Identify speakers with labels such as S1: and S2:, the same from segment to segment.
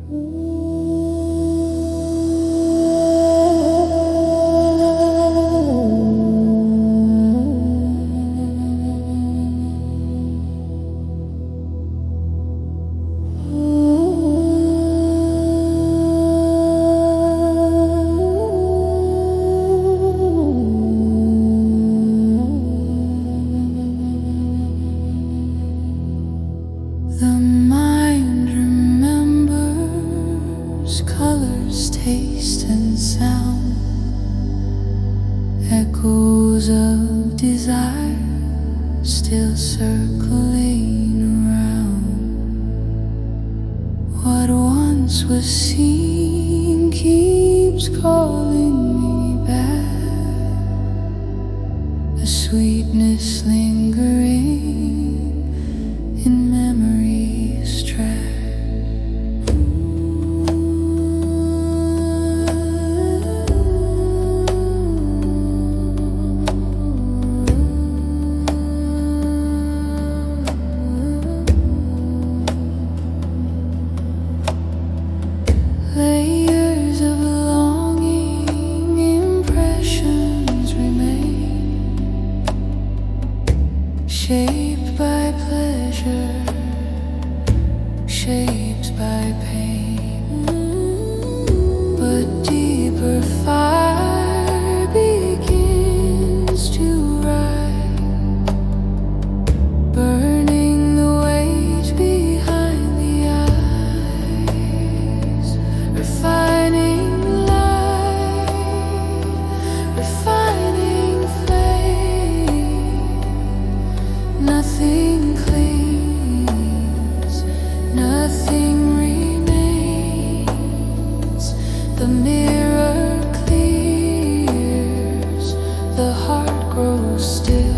S1: The mind remembers colors, taste, and sound, echoes of desire still circling around. What once was seen keeps calling me back, a sweetness lingering in memory's track. Layers of longing, impressions remain, shaped by pleasure, shaped by pain. But deeper fire begins to rise, burning the weight behind the eyes, refining light, refining flame. Nothing cleans, nothing remains. The mirror clears, the heart grows still,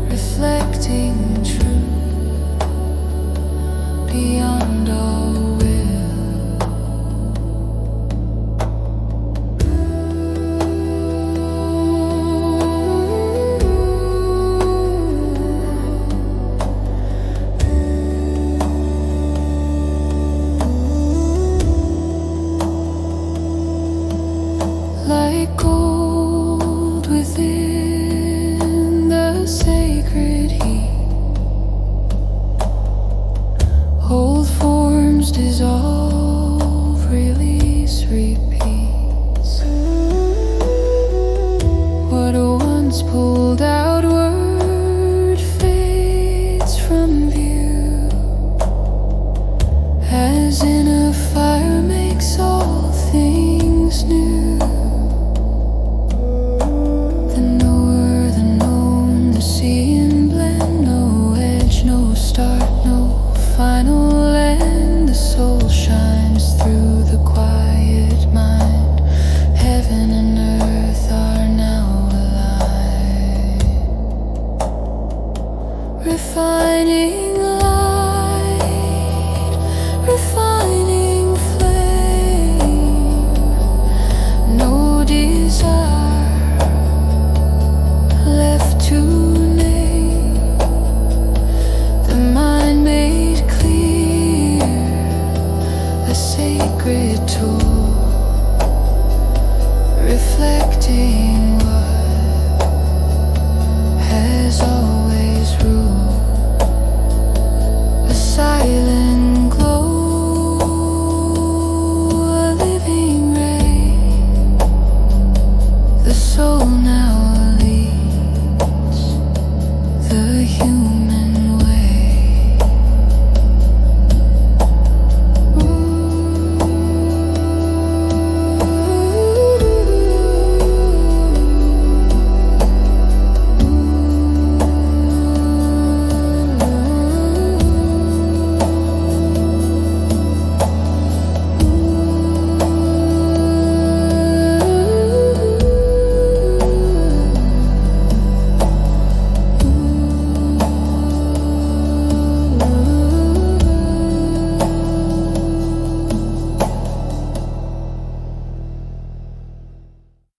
S1: reflecting truth beyond all will. Like gold within the sacred heat, old forms dissolve, release, repeats. What once pulled outward fades from view, as in a fire makes all things new. The knower, the known, the see and blend, no edge, no start, no final end. The soul shines through the quiet mind. Heaven and earth are now alive, refining